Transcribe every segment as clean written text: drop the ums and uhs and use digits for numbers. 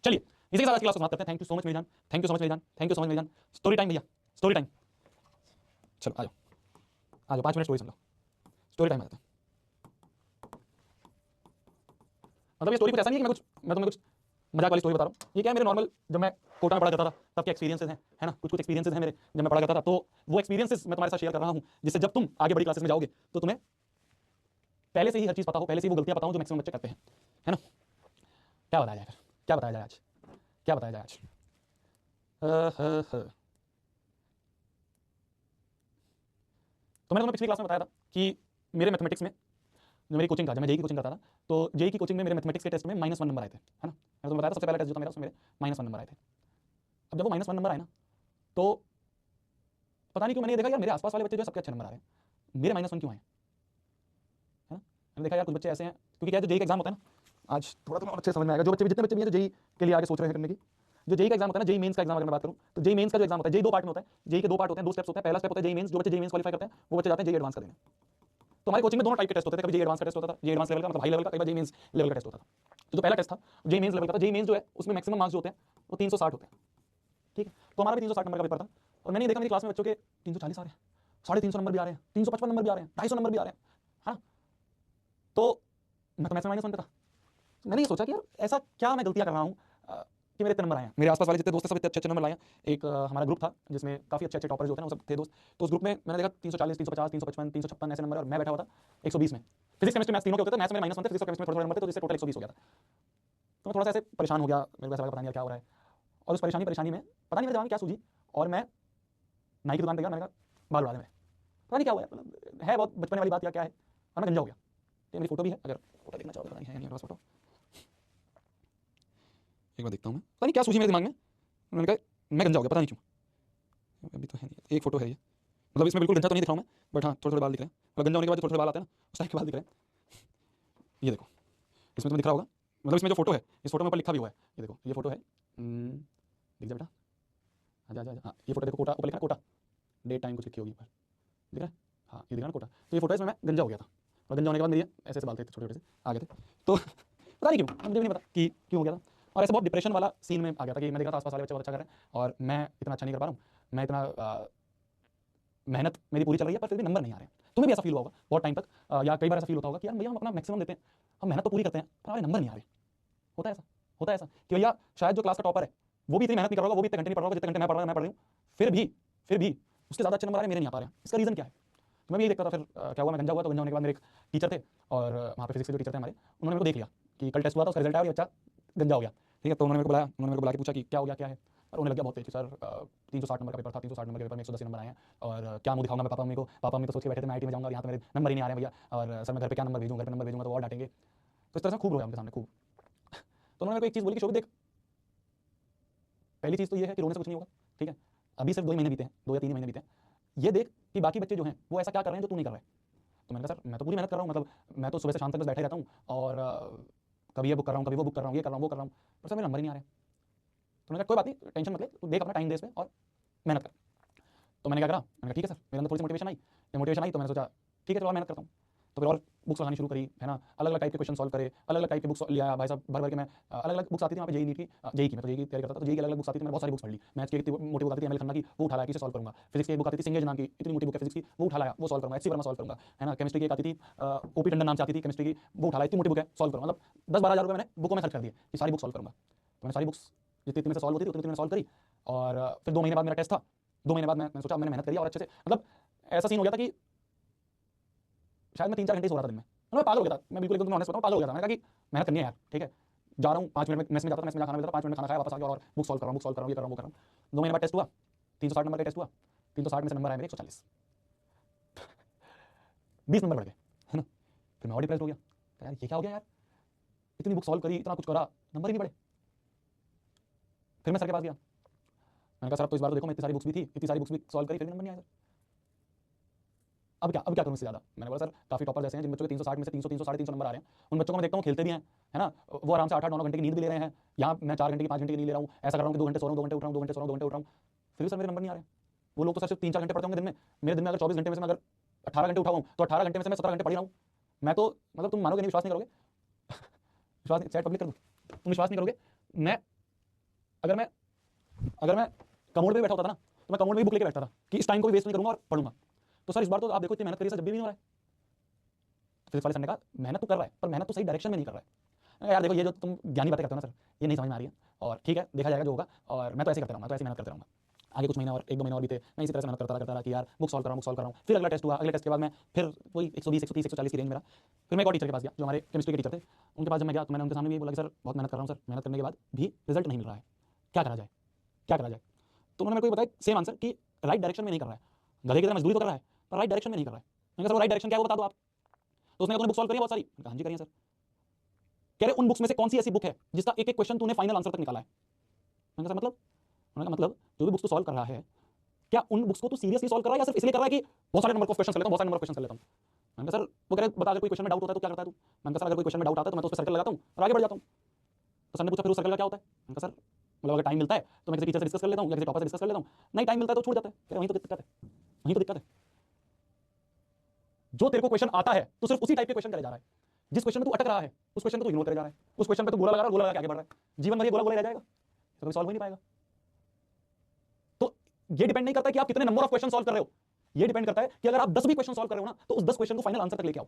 चलिए इसी के साथ आज की क्लास समाप्त करते हैं। थैंक यू सो मच मेरी जान, थैंक यू सो मच मेरी जान, थैंक यू सो मच मेरी जान। स्टोरी टाइम भैया, स्टोरी टाइम। चलो आ जाओ, आ जाओ, 5 मिनट स्टोरी सुन लो। स्टोरी टाइम आ जाता है। मतलब ये स्टोरी कुछ ऐसा नहीं है कि मैं तुम्हें कुछ मजाक वाली स्टोरी बता रहा हूँ। ये क्या है, मेरे नॉर्मल जब मैं कोटा में पढ़ा करता था तब के एक्सपीरियंसेस हैं, है ना, कुछ कुछ एक्सपीरियंसेस हैं मेरे जब मैं पढ़ा करता था। तो वो एक्सपीरियंसेस मैं तुम्हारे साथ शेयर कर रहा हूँ, जिससे जब तुम आगे बड़ी क्लासेस में जाओगे तो तुम्हें पहले से ही हर चीज पता हो, पहले से ही वो गलतियां पता हो जो मैक्सिमम बच्चे करते हैं, है ना। क्या बताया जाए फिर, क्या बताया जाए आज, क्या बताया जाए आज। तो मैंने तुम्हें पिछली क्लास में बताया था कि मेरे मैथमेटिक्स में जो मेरी कोचिंग था, जब मैं जेई की कोचिंग करता था, तो जेई की कोचिंग में मेरे मैथमेटिक्स के टेस्ट में -1 नंबर आए थे, है ना। मैंने तुम्हें बताया था सबसे पहला टेस्ट जो था मेरा उसमें मेरे -1 नंबर आए थे। अब जब वो -1 नंबर आए ना, तो पता नहीं क्यों मैंने देखा यार मेरे आसपास वाले बच्चे जो सबके अच्छे नंबर आ रहे हैं, मेरे -1 क्यों आए, है ना। मैंने देखा यार कुछ बच्चे ऐसे हैं, क्योंकि क्या है, जो जेई का एग्जाम होता है ना, आज थोड़ा तुम्हें अच्छे समझ में आएगा, जो बच्चे जितने बच्चे भी हैं जो जेई के लिए आगे सोच रहे हैं करने की, जो जेई का एग्जाम होता है ना, जेई मेंस का एग्जाम अगर मैं बात करूं, तो जेई मेंस का जो एग्जाम होता है, जेई 2 पार्ट में होता है। जेई के 2 पार्ट होते हैं, 2 स्टेप्स होते हैं। पहला स्टेप होता है जेई मेंस, जो बच्चे जेई मेंस क्वालीफाई करते हैं वो बच्चे जाते हैं जेई एडवांस का देने। तो हमारी कोचिंग में दोनों टाइप के टेस्ट होते थे, कभी जेई एडवांस का टेस्ट होता था, जेई एडवांस लेवल का मतलब हाई लेवल का, कई बार जेई मेंस लेवल का टेस्ट होता था। तो जो पहला टेस्ट था जेई मेंस लेवल का था, जेई मेंस जो है उसमें मैक्सिमम मार्क्स जो होते हैं वो 360 होते हैं, ठीक है। तो हमारा भी 360 नंबर का पेपर था, और मैंने देखा मेरी क्लास में बच्चों के 340 आ रहे हैं, 350 नंबर भी आ रहे हैं, 355 नंबर भी आ रहे हैं, 250 नंबर भी आ रहे हैं, है ना। तो मैं तो मैथ्स में -1 पे था। मैंने ये सोचा कि यार ऐसा क्या मैं गलतियां कर रहा हूँ कि मेरे इतने नंबर आए हैं। मेरे आसपास वाले जितने दोस्त थे सब इतने अच्छे अच्छे नंबर लाए हैं। एक हमारा ग्रुप था जिसमें काफी अच्छे अच्छे टॉपर्स जो होते हैं वो सब थे दोस्त। तो उस ग्रुप में मैंने देखा 340, 350, 355, 356 ऐसे नंबर, और मैं बैठा हुआ था 120 में। फिजिक्स केमिस्ट्री मैथ्स तीनों के होते थे, मैथ्स में -1 थे, फिजिक्स और केमिस्ट्री में थोड़े नंबर थे, तो जिससे टोटल 120 हो गया था। तो मैं थोड़ा सा ऐसे परेशान हो गया, मेरे को ऐसा लगा पता नहीं यार क्या हो रहा है। और उस परेशानी में पता नहीं मेरे दिमाग में क्या सूझी, और मैं नाई की दुकान पे गया। मैंने कहा बाल उड़ा दे मेरे, पता नहीं क्या हुआ है, मतलब है बहुत बचपन वाली बात या क्या है, और मैं गंजा हो गया। तो मेरी फोटो भी है, अगर फोटो देखना चाहोगे, पता नहीं है नहीं फोटो, एक बार देखता हूँ मैं, पता नहीं क्या सूझी मेरे दिमाग में। मैंने कहा मैं गंजा हो गया, पता नहीं क्यों। अभी तो है नहीं, एक फोटो है ये, मतलब इसमें बिल्कुल गंजा तो नहीं दिख रहा हूँ मैं, बट हाँ थोड़े थोड़े बाल दिख रहे हैं, और गंजा होने के बाद जो थोड़े थोड़े बाल आते हैं ना उस टाइप के बाल दिख रहे हैं। ये देखो, इसमें तुम्हें दिख रहा होगा, मतलब इसमें जो फोटो है, इस फोटो में ऊपर लिखा भी हुआ है, ये देखो ये फोटो है। दिख जा बेटा, आजा आजा, हाँ ये फोटो देखो, कोटा ऊपर लिखा है, कोटा डेट टाइम कुछ लिखी होगी ऊपर, दिख रहा है, हाँ ये दिख रहा है कोटा। तो ये फोटो है, इसमें मैं गंजा हो गया था, और गंजा होने के बाद मेरे ऐसे ऐसे बाल थे, छोटे छोटे से आ गए थे। तो पता नहीं क्यों, मुझे भी नहीं पता कि क्यों हो गया था। और ऐसे बहुत डिप्रेशन वाला सीन में आ गया था कि मैं देखा था आसपास वाले बच्चे बहुत अच्छा कर रहे हैं और मैं इतना अच्छा नहीं कर पा रहा हूँ, मैं इतना मेहनत मेरी पूरी चल रही है पर फिर भी नंबर नहीं आ रहे हैं। तुम्हें भी ऐसा फील हुआ होगा बहुत टाइम तक, या कई बार ऐसा फील होता होगा कि यार भैया हम अपना मैक्सिमम देते हैं, हम मेहनत तो पूरी करते हैं पर हमारे नंबर नहीं आ रहे। होता है ऐसा, होता है ऐसा कि भैया शायद जो क्लास का टॉपर है वो भी इतनी मेहनत नहीं कर रहा होगा, वो भी इतने घंटे नहीं पढ़ रहा होगा जितने घंटे मैं पढ़ रहा हूँ, मैं पढ़ रही हूँ, फिर भी उसके ज़्यादा अच्छे नंबर आ रहे, मेरे नहीं आ पा रहे हैं। इसका रीज़न क्या है? तो मैं भी यही देखता था। फिर क्या हुआ, मैं गंजा हुआ, तो गंजा होने के बाद मेरे एक टीचर थे, और वहाँ पे फिजिक्स के जो टीचर थे हमारे, उन्होंने मेरे को देख लिया कि कल टेस्ट हुआ था, उसका रिजल्ट आया और ये बच्चा गंजा हो गया, ठीक है। तो उन्होंने मेरे को बुला के पूछा कि क्या हो गया, क्या है। और उन्हें लग गया बहुत तेज कि सर 360 नंबर का पेपर था, 360 नंबर के पेपर में 110 नंबर आए हैं, और क्या मुंह दिखाऊंगा मैं पापा मम्मी को। पापा मम्मी तो सोच के बैठे थे मैं आईटी में जाऊंगा, यहाँ तो मेरे नंबर ही नहीं आ रहे हैं भैया, और सर मैं घर पे क्या नंबर भेजूँ, घर पे नंबर भेजूंगा तो और डांटेंगे। तो इस तरह से खूब रोया उनके सामने, खूब। तो उन्होंने मेरे को एक चीज़ बोली कि शोभित देख, पहली चीज़ तो ये है कि रोने से कुछ नहीं होगा, ठीक है। अभी सिर्फ 2 ही महीने बीते हैं, 2 या 3 महीने बीते हैं। ये देख कि बाकी बच्चे जो हैं वो ऐसा क्या कर रहे हैं जो तू नहीं कर रहा है। तो मैंने कहा सर मैं तो पूरी मेहनत कर रहा हूँ, मतलब मैं तो सुबह से शाम तक बस बैठा ही रहता हूँ, और कभी ये बुक कर रहा हूँ, कभी वो बुक कर रहा हूँ, ये कर रहा हूँ, वो कर रहा हूँ, पर सर मेरे नंबर ही नहीं आ रहे। तो मैंने कहा कोई बात नहीं, टेंशन मत ले, तू देख अपना टाइम दे इसमें और मेहनत कर। तो मैंने क्या करा, मैंने कहा ठीक है सर, मेरे अंदर थोड़ी सी मोटिवेशन आई, तो मैंने सोचा ठीक है चलो और मेहनत करता हूँ। तो फिर और बुक्स लगानी शुरू करी, है ना, अलग अलग टाइप के क्वेश्चन सॉल्व करे, अलग अलग टाइप के बुक्स लिया भाई साहब, भर भर के मैं अलग अलग बुक्स आती थी वहाँ पे जेई नीट की, जेई की मैं तो जेई की तैयारी करता था, तो जेई की अलग अलग बुक्स आती थी, मैंने बहुत सारी बुक्स पढ़ ली। मैथ्स की एक मोटी बुक आती थी एमएल खन्ना की, वो उठा लाया किसे सॉल्व करूंगा। फिजिक्स की एक बुक आती थी सिंगेज नाम की, इतनी मोटी बुक है फिजिक्स की, वो उठा लाया, वो सॉल्व करूंगा, एचसी वर्मा सॉल्व करूंगा, है ना। केमिस्ट्री की एक आती थी ओपी टंडन नाम से आती थी केमिस्ट्री की, वो उठा लाया, इतनी मोटी बुक है, सॉल्व करूंगा। मतलब 10-12 हज़ार रुपये मैंने बुकों में खर्च कर दिए कि सारी बुक सॉल्व करूंगा। तो मैंने सारी बुक्स जितनी इतनी में से सॉल्व होती थी उतनी मैंने सॉल्व करी, और फिर 2 महीने बाद मेरा टेस्ट था। 2 महीने बाद मैंने सोचा मैंने मेहनत करी और अच्छे से, मतलब ऐसा सीन हो गया था कि शायद मैं 3-4 घंटे सो रहा था दिन में, मैं पागल हो गया था। मैं बिल्कुल एकदम ऑनेस्ट बताऊं, पागल हो गया था। मैंने कहा कि मेहनत करनी है यार, ठीक है। जा रहा हूँ 5 मिनट में मेस में जाता था, मेस में खाना मिलता था, 5 मिनट में खाना खाया, वापस आ गया और बुक सॉल्व कर रहा हूँ, ये कर रहा हूँ, वो कर रहा हूँ। 2 महीने बाद टेस्ट हुआ, 360 नंबर का टेस्ट हुआ, 360 में से नंबर आए मेरे 140, 20 नंबर बढ़ गए, है ना। फिर मैं और डिप्रेस हो गया, यार ये क्या हो गया यार, इतनी बुक सॉल्व करी, इतना कुछ करा, नंबर ही नहीं बढ़े। फिर मैं सर के पास गया, मैंने कहा सर अब तो इस बार तो देखो मैं इतनी सारी बुक्स भी थी, इतनी सारी बुक्स भी सॉल्व करी, फिर भी नंबर नहीं आया सर, अब क्या करूँ इससे ज़्यादा। मैंने बोला सर काफ़ी टॉपर्स ऐसे हैं जिन बच्चों के 360 में से 300 300 350 नंबर आ रहे हैं, उन बच्चों को मैं देखता हूँ खेलते भी हैं, है ना, वो आराम से 8-8 9 घंटे की नींद भी ले रहे हैं। यहाँ मैं 4 घंटे की 5 घंटे की नींद ले रहा हूँ, ऐसा कर रहा हूँ कि 2 घंटे सो रहा हूँ, 2 घंटे उठ रहा हूँ, 2 घंटे सो रहा हूँ, 2 घंटे उठ रहा हूँ, फिर भी सर मेरे नंबर नहीं आ रहे। वो लोग तो सर सिर्फ 3-4 घंटे पढ़ते होंगे दिन में, मेरे दिन में अगर 24 घंटे में से मैं अगर 18 घंटे उठा हूँ तो 18 घंटे में से मैं 17 घंटे पढ़ रहा हूँ। मैं तो मतलब तुम मानोगे नहीं, विश्वास नहीं करोगे, विश्वास शायद पब्लिक कर दूँ, तुम विश्वास नहीं करोगे, मैं अगर मैं कमोड पे बैठा होता था ना, तो मैं कमोड में भी बुक लेके बैठता था कि इस टाइम को भी वेस्ट नहीं करूंगा और पढ़ूंगा। तो सर इस बार तो आप देखो इतनी मेहनत करिए, सर जब भी नहीं हो रहा है। फिजिक्स वाले सर ने कहा मेहनत तो कर रहा है, पर मेहनत तो सही डायरेक्शन में नहीं कर रहा है। मैंने कहा, यार देखो ये जो तुम ज्ञानी बातें करते हो ना सर, ये नहीं समझ में आ रही है, और ठीक है देखा जाएगा जो होगा, और मैं तो ऐसे करता रहूंगा, तो ऐसे मेहनत करता रहूंगा। आगे कुछ महीना और 1-2 महीने और बीते, मैं इसी तरह से मेहनत करता रहा कि यार बुक सॉल्व कर रहा हूँ। फिर अगला टेस्ट हुआ, अगले टेस्ट के बाद मैं फिर वही 120, 130, 140 की रेंज मेरा। फिर मैं एक और टीचर के पास गया जो हमारे केमिस्ट्री के टीचर थे। उनके पास जब मैं गया तो मैंने उनके सामने भी बोला कि सर बहुत मेहनत कर रहा हूँ सर, मेहनत करने के बाद भी रिजल्ट नहीं मिल रहा है, क्या करा जाए, क्या करा जाए। तो उन्होंने मेरे को बताया सेम आंसर कि राइट डायरेक्शन में नहीं कर रहा है, गधे की तरह मजदूरी तो कर रहा है पर राइट डायरेक्शन में नहीं कर रहा है। मैंने कहा सर राइट डायरेक्शन क्या है वो बता दो आप। तो उसने कहा बुक सॉल्व करी बहुत सारी। मैंने कहा हाँ जी करिए सर। कह रहे उन बुक्स में से कौन सी ऐसी बुक है जिसका एक एक क्वेश्चन तूने फाइनल आंसर तक निकाला है। मैंने कहा मतलब, उन्होंने कहा मतलब जो भी बुक्स तू सॉल्व कर रहा है, क्या उन बुक्स को तू सीरियसली सॉल्व कर रहा है या सिर्फ इसलिए कर रहा है कि बहुत सारे नंबर ऑफ क्वेश्चन कर लेता हूं, बहुत सारे नंबर ऑफ क्वेश्चन कर लेता हूं। मैंने कहा सर, वो कह रहे बता अगर कोई क्वेश्चन में डाउट होता है तो क्या करता है तू। मैंने कहा सर अगर कोई क्वेश्चन में डाउट आता है तो मैं तो उस पर सर्कल लगाता हूं और आगे बढ़ जाता हूं। तो सर ने पूछा फिर उस सर्कल का क्या होता है। मैंने कहा सर मतलब अगर टाइम मिलता है तो मैं किसी टीचर से डिस्कस कर लेता हूं या किसी टॉपर से डिस्कस कर लेता हूं, नहीं टाइम मिलता है तो छूट जाता है। कह रहे वहीं तो दिक्कत है, वहीं तो दिक्कत है। जो तेरे को क्वेश्चन आता है तो सिर्फ उसी टाइप के क्वेश्चन करे जा रहा है, जिस क्वेश्चन में तू अटक रहा है उस क्वेश्चन को तू इग्नोर करे जा रहा है, उस क्वेश्चन पे तू गोला लगा रहा है, गोला लगा के आगे बढ़ रहा है, जीवन भर ये गोला गोला रह जाएगा, कभी सॉल्व हो नहीं पाएगा। तो ये डिपेंड नहीं करता कि आप कितने नंबर ऑफ क्वेश्चन सॉल्व कर रहे हो, ये डिपेंड करता है कि अगर आप 10 भी क्वेश्चन सॉल्व कर रहे हो ना तो उस 10 क्वेश्चन को फाइनल आंसर तक लेके आओ।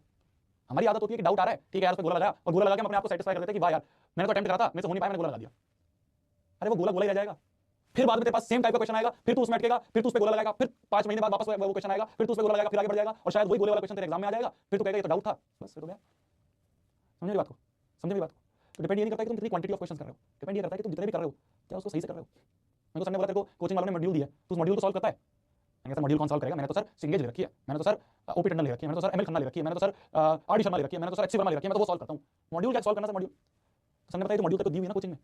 हमारी आदत होती है कि डाउट आ रहा है, ठीक है यार उस पे गोला लगाया और गोला लगा के हम अपने आप को सेटिस्फाई कर देते हैं कि वाह यार मैंने तो अटेम्प्ट करा था, मेरे से हो नहीं पाया, मैंने गोला लगा दिया। अरे वो गोला गोला ही रह जाएगा, फिर बाद में तेरे पास सेम टाइप का क्वेश्चन आएगा, फिर तू उसमें अटकेगा, फिर तू उस पे गोला लगाएगा, फिर 5 महीने बाद वापस वो क्वेश्चन आएगा, फिर तू उस पे गोला लगाएगा, फिर आगे बढ़ जाएगा और शायद वही गोले वाला क्वेश्चन तेरे एग्जाम में आ जाएगा, फिर तू कहेगा ये तो डाउट था, बस फिर हो गया। समझ मेरी बात को, समझ मेरी बात को। तो डिपेंड ये नहीं करता कि तुम कितनी क्वांटिटी ऑफ क्वेश्चन कर रहे हो, डिपेंड ये करता है कि तुम जितने भी कर रहे हो क्या उसको सही से कर रहे हो। मेरे को सर ने बोला तेरे को कोचिंग वालों ने मॉड्यूल दिया, तू उस मॉड्यूल को सॉल्व करता है। मैंने कहा सर मॉड्यूल कौन सॉल्व करेगा, मैंने तो सर सिंगेज ले रखी है, मैंने तो सर ओपी टंडन ले रखी है, मैंने तो सर एमएल खन्ना ले रखी है, मैंने तो सर आर डी शर्मा ले रखी है, मैंने तो सर एचसी वर्मा ले रखी है, मैं तो वो सॉल्व करता हूँ। मॉड्यूल क्या सॉल्व करना सर मॉड्यूल। सर ने बताया तो मॉड्यूल तक तो दी हुई ना कोचिंग में,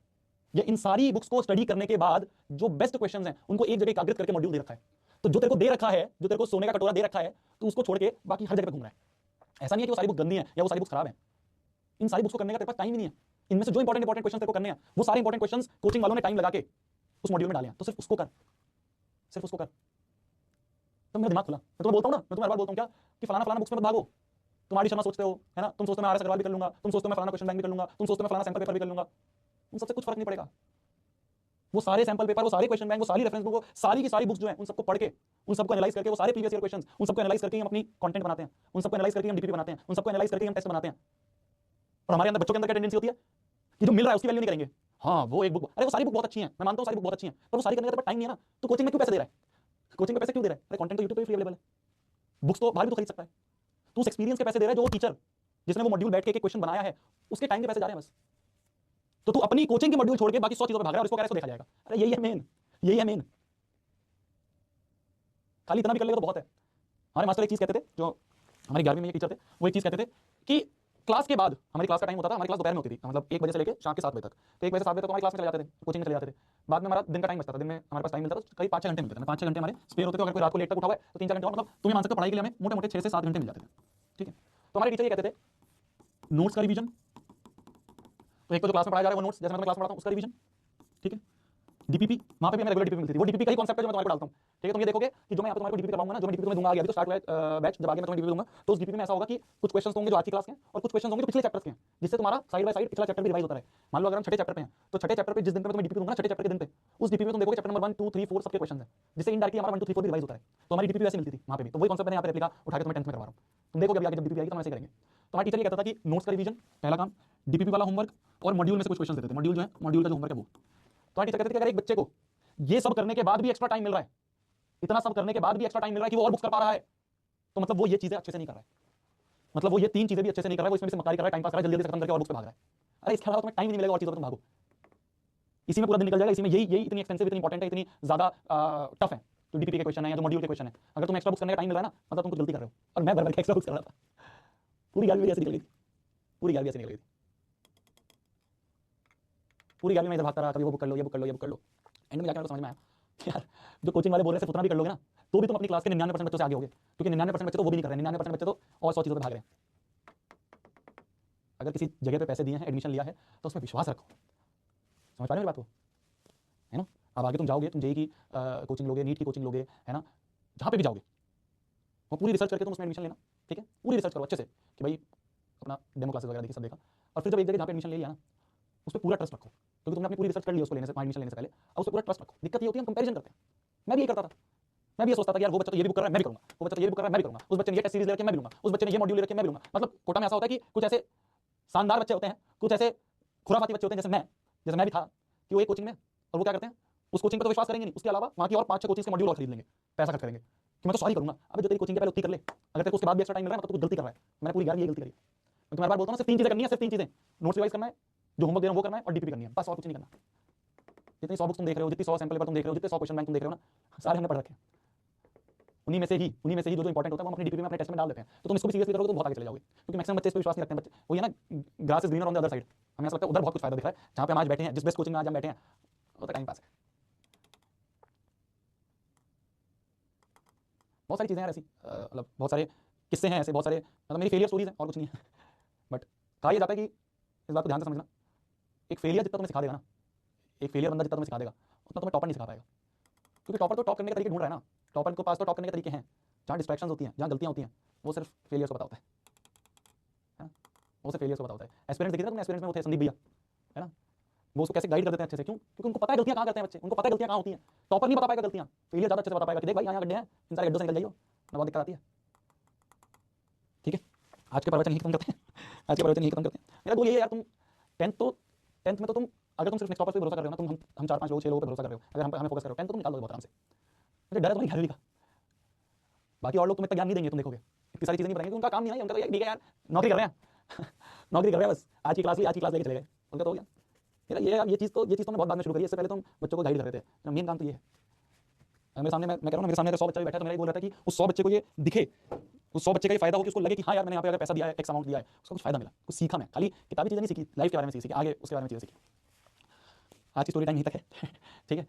ये इन सारी बुक्स को स्टडी करने के बाद जो बेस्ट क्वेश्चंस हैं उनको एक जगह एकाग्रित करके मॉड्यूल दे रखा है। तो जो तेरे को दे रखा है, जो तेरे को सोने का कटोरा दे रखा है, तो उसको छोड़ के बाकी हर जगह पे घूम रहा है। ऐसा नहीं है कि वो सारी बुक गंदी है या वो सारी बुक्स खराब है, इन सारी बुक्स को करने का तेरे पास टाइम ही नहीं है। इनमें से जो इंपॉर्टेंट क्वेश्चन तेरे को करने हैं वो सारे इंपॉर्टेंट क्वेश्चन कोचिंग वालों ने टाइम लगा के उस मॉड्यूल में डाले हैं, तो सिर्फ उसको कर, सिर्फ उसको कर। तो मेरा दिमाग खुला, मैं तुम्हें बोलता हूं ना, मैं तुम्हें हर बार बोलता हूं क्या कि फलाना फलाना बुक्स में मत भागो। तुम आर डी शर्मा सोचते हो है ना, तुम सोचते हो मैं आर एस अग्रवाल भी कर लूंगा, तुम सोचते हो मैं फलाना क्वेश्चन बैंक भी कर लूंगा, तुम सोचते हो मैं फलाना सैंपल पेपर भी कर लूंगा, उन सबसे कुछ फर्क नहीं पड़ेगा। वो सारे सैंपल पेपर, वो सारे क्वेश्चन बैंक, वो सारी रेफरेंस बुक, वो सारी की सारी बुक्स जो हैं उन सबको पढ़ के, उन सबको एनालाइज करके, वो सारे प्रीवियस ईयर क्वेश्चंस उन सबको एनालाइज करके हम अपनी कंटेंट बनाते हैं, उन सबको एनालाइज करके हम डीपीपी बनाते हैं, उन सबको एनालाइज करके हम टेस्ट बनाते हैं। और हमारे अंदर बच्चों के अंदर क्या टेंडेंसी होती है कि जो मिल रहा है उसकी वैल्यू नहीं करेंगे। हाँ वो एक बुक, अरे वो सारी बुक बहुत अच्छी है, मैं मानता हूँ सारी बुक बहुत अच्छी है, पर वो सारी करने का टाइम नहीं है ना, तो कोचिंग में क्यों पैसे दे रहा है, कोचिंग में पैसे क्यों दे रहा है। अरे कंटेंट तो यूट्यूब पे फ्री अवेलेबल है, बुक्स तो बाहर भी तो खरीद सकता है। तू उस एक्सपीरियंस के पैसे दे रहा है जो वो टीचर जिसने वो मॉड्यूल बैठ के क्वेश्चन बनाया है उसके टाइम के पैसे जा रहे हैं बस। तो तू अपनी कोचिंग के मॉड्यूल छोड़ के बाकी 100 चीजों पे भाग रहा है और इसको कह रहा है इसको देखा जाएगा। अरे यही है मेन, यही है मेन। खाली इतना भी कर लेगा तो बहुत है। हमारे मास्टर एक चीज कहते थे, जो हमारी 11वीं में एक टीचर थे, वो एक चीज कहते थे कि क्लास के बाद, हमारी क्लास का टाइम होता था, हमारी क्लास दोपहर में होती थी, मतलब 1 बजे से लेकर शाम के 7 बजे तक। तो 1 बजे से 7 बजे तक हमारी क्लास में चले जाते थे, कोचिंग में चले जाते थे। बाद में हमारा दिन का टाइम बचता था, दिन में हमारे पास टाइम मिलता था करीब 5-6 घंटे मिलते थे, 5-6 घंटे हमारे स्पेयर होते थे। अगर कोई रात को लेट तक उठा हुआ है तो 3-4 घंटे और, मतलब तुम्हें मान सकते हो पढ़ाई के लिए हमें मोटे मोटे 6 से 7 घंटे मिल जाते थे। ठीक है, तो हमारे टीचर ये कहते थे नोट्स का रिवीजन, तो एक तो जो क्लास में पढ़ाया जा रहा है वो नोट्स, जैसे मैं क्लास में पढ़ाता हूं उसका रिवीजन। ठीक है, डीपीपी वहां पे भी हमें रेगुलर डीपीपी मिलती थी, वो डीपीपी का ही कॉन्सेप्ट है जो मैं तुम्हारे को डालता हूं। ठीक है, तुम ये देखोगे कि जो मैं यहाँ पे तुम्हारे को डीपीपी करवाऊंगा ना, जो मैं डीपीपी तुम्हें दूंगा आगे, अभी तो स्टार्ट हुआ है बैच, जब आगे मैं तुम्हें डीपीपी दूंगा तो उस डीपीपी में ऐसा होगा कि कुछ क्वेश्चंस होंगे जो आज की क्लास के हैं और कुछ क्वेश्चंस होंगे जो पिछले चैप्टर्स के हैं, जिससे तुम्हारा साइड बाय साइड पिछला चैप्टर भी रिवाइज होता है। मान लो अगर हम छठे चैप्टर पे हैं तो छठे चैप्टर पे जिस दिन पे मैं तुम्हें डीपीपी दूंगा ना, छठे चैप्टर के दिन पे उस डीपीपी में तुम देखोगे चैप्टर नंबर 1 2 3 4 सबके क्वेश्चंस हैं, जिससे इनडायरेक्टली हमारा 1 2 3 4 भी रिवाइज होता है। तो हमारी डीपीपी वैसे मिलती थी वहां पे भी, तो वही कॉन्सेप्ट मैंने यहाँ पे रेप्लिका उठा के तुम्हें 10th में करवा रहा हूं। तुम देखोगे अभी आगे जब डीपीपी आएगी तो हम ऐसे करेंगे। तो हमारा टीचर ये कहता था कि नोट्स का रिवीजन पहला काम, डीपीपी वाला होमवर्क और मॉड्यूल में से कुछ क्वेश्चंस देते थे, मॉड्यूल जो है मॉड्यूल का जो होमवर्क है वो। तो हमारे टीचर कहते थे कि अगर एक बच्चे को ये सब करने के बाद भी एक्स्ट्रा टाइम मिल रहा है, इतना सब करने के बाद भी एक्स्ट्रा टाइम मिल रहा है कि वो और बुक्स कर पा रहा है, तो मतलब वो ये चीजें अच्छे से नहीं कर रहा है, मतलब वो ये 3 चीजें भी अच्छे से नहीं कर रहा है, वो इसमें से मक्कारी कर रहा है, टाइम पास कर रहा है, जल्दी जल्दी खत्म करके और बुक्स पे भाग रहा है। अरे इसके अलावा तुम्हें टाइम नहीं मिलेगा और चीजों पे तुम भागो, इसी में पूरा दिन निकल जाएगा, इसी में यही इतनी एक्सपेंसिव, इतनी इंपॉर्टेंट है, इतनी ज्यादा टफ है जो डीपीपी के क्वेश्चन है या जो मॉड्यूल के क्वेश्चन है। अगर तुम एक्स्ट्रा बुक्स करने का टाइम मिल रहा है ना, मतलब तुम कुछ गलती कर रहे हो। और मैं भर के एक्स्ट्रा बुक्स कर रहा था, पूरी 11वीं ऐसे निकल गई थी, पूरी 11वीं ऐसे निकल गई थी, पूरी 11वीं में इधर भागता रहा, कभी वो बुक कर लो, ये बुक कर लो, ये बुक कर लो। एंड में जाकर तो समझ में आया यार जो कोचिंग वाले बोल रहे हैं सिर्फ उतना भी कर लोगे ना तो भी तुम अपनी क्लास के 99% बच्चों से आगे होगे, क्योंकि 99% बच्चे तो वो भी नहीं कर रहे हैं, 99% बच्चे तो और 100 चीजों पे भाग रहे हैं। अगर किसी जगह पे पैसे दिए हैं, एडमिशन लिया है, तो उसमें विश्वास रखो। समझ पा रहे हो मेरी बात को, है ना। अब आगे तुम जाओगे, तुम जेई की कोचिंग लोगे, नीट की कोचिंग लोगे, है ना, जहाँ पे भी जाओगे वो पूरी रिसर्च करके तुम उसमें एडमिशन लेना। ठीक है, पूरी रिसर्च करो अच्छे से कि भाई अपना डेमो क्लासेस वगैरह देखिए, सब देखा, और फिर जब एक जगह जहाँ पे एडमिशन ले लिया ना उस पर पूरा ट्रस्ट रखो क्योंकि तुमने अपनी पूरी रिसर्च कर ली उसको लेने से, एडमिशन लेने से पहले, और उस पर पूरा ट्रस्ट रखो। दिक्कत ये होती है हम कंपैरिजन करते हैं। मैं भी यही करता था, मैं भी ये सोचता था कि यार वो बच्चा तो ये भी बुक कर रहा है मैं भी करूंगा, वो बच्चा तो ये बुक कर रहा है मैं भी करूंगा, उस बच्चे ने ये टेस्ट सीरीज ले रखी है मैं भी लूंगा, उस बच्चे ने ये मॉड्यूल ले रखे मैं भी लूंगा। मतलब कोटा में ऐसा होता है कि कुछ ऐसे शानदार बच्चे होते हैं, कुछ ऐसे खुराफाती बच्चे होते हैं जैसे मैं भी था, कि वो एक कोचिंग में, और वो क्या करते हैं उस कोचिंग पर तो विश्वास करेंगे नहीं, उसके अलावा वहाँ की और 5-6 कोचिंग के मॉड्यूल और खरीद लेंगे, पैसा खर्च करेंगे कि मैं तो सॉरी करूंगा। अबे जो तेरी कोचिंग के पहले उतनी कर ले, अगर तेरे को उसके बाद भी एक्स्ट्रा टाइम मिल रहा है तो कुछ गलती कर रहा है। मैंने पूरी 11 ये गलती करी। मैं तुम्हारी बार बोलता हूँ सिर्फ 3 चीजें करनी है, सिर्फ 3 चीजें, नोट्स रिवाइज करना है, जो होमवर्क दे रहा हूं वो करना है, और डीपीपी करनी है, बस और कुछ नहीं करना। जितनी 100 बुक्स तुम देख रहे हो, जितनी 100 सैंपल पेपर तुम देख रहे हो, जितने 100 क्वेश्चन बैंक तुम देख रहे हो ना, सारे हमने पढ़ रखे हैं। उन्हीं में से ही जो इंपॉर्टेंट होता है वो हम अपनी डीपीपी में अपने टेस्ट में डाल देते हैं। तो तुम इसको भी सीरियसली करोगे तो बहुत आगे चले जाओगे, क्योंकि मैक्सिमम बच्चे इस पर विश्वास नहीं रखते हैं। बच्चे वो ये ना grass is greener on the other side, हमें ऐसा लगता है उधर बहुत कुछ फायदा दिख रहा है, जहाँ पे हम आज बैठे हैं, जिस बेस्ट कोचिंग में आज हम बैठे हैं, वो तो टाइम पास है। बहुत सारी चीज़ें हैं ऐसी, मतलब बहुत सारे किस्से हैं ऐसे, बहुत सारे, मतलब मेरी फेलियर स्टोरीज हैं और कुछ नहीं है। बट कहा यह जाता है कि इस बात को ध्यान से समझना, एक फेलियर जितना तुम्हें सिखा देगा ना, एक फेलियर बंदा जितना तुम्हें सिखा देगा, उतना तुम्हें टॉपर नहीं सिखा पाएगा। क्योंकि टॉपर तो टॉप करने के तरीके ढूंढ रहा है ना, टॉपर के पास तो टॉप करने के तरीके हैं। जहाँ डिस्ट्रैक्शंस होती हैं, जहाँ गलतियाँ होती हैं, वो सिर्फ फेलियर्स को पता होता है, वो सिर्फ फेलियर्स को पता होता है। एक्सपीरियंस देखिए ना तुमने, एक्सपीरियंस में वो थे संदीप भैया, है ना, वो उसको कैसे गाइड कर देते हैं अच्छे से, क्यों? क्योंकि उनको पता है गलतियाँ कहाँ करते हैं बच्चे, उनको पता है गलतियाँ कहाँ होती हैं। टॉपर नहीं बता पाएगा गलतियाँ, फेलियर ज़्यादा अच्छे से बता पाएगा कि देख भाई यहाँ गड्ढे हैं, इन सारे गड्ढों से निकल जाइए, ना बहुत दिक्कत आती है। ठीक है, आज के प्रवचन यही खत्म करते हैं, आज के प्रवचन यही खत्म करते हैं। मेरा गोल ये है यार, तुम टेंथ में तो तुम, अगर तुम सिर्फ नेक्स्ट टॉपर्स पे भरोसा कर रहे हो ना, तुम हम 4-5 लोग 6 लोगों पे भरोसा कर रहे हो, अगर हम हमें फोकस कर रहे हो, टेंथ तो तुम निकाल दोगे बहुत आराम से। मुझे डर है तुम्हारी 11वीं का, बाकी और लोग तुम्हें इतना ज्ञान नहीं देंगे, तुम देखोगे इतनी सारी चीज़ें नहीं बताएंगे, उनका काम नहीं है, उनका तो ठीक है यार नौकरी कर रहे हैं नौकरी कर रहे हैं बस, आज की क्लास ली, आज की क्लास लेके चले गए, उनका तो हो गया। ये चीज़ तो मैं बहुत बाद में शुरू करी, इससे पहले तुम बच्चों को गाइड कर रहे थे। मेन काम तो ये है। मेरे सामने मैं कह रहा हूँ, मेरे सामने अगर 100 बच्चा भी बैठा तो मेरा बोल रहा था कि उस 100 बच्चे को ये दिखे, उस 100 बच्चे का ये फायदा हो कि उसको लगे कि हाँ यार मैंने यहाँ पे अगर पैसा दिया है, एक्स अमाउंट दिया है, उसको कुछ फायदा मिला, कुछ सीखा, मैं खाली किताबी चीज़ें नहीं सीखी, लाइफ के बारे में सीखी, आगे उसके बारे में चीज़ें सीखी। आज की स्टोरी टाइम यहीं तक है ठीक है।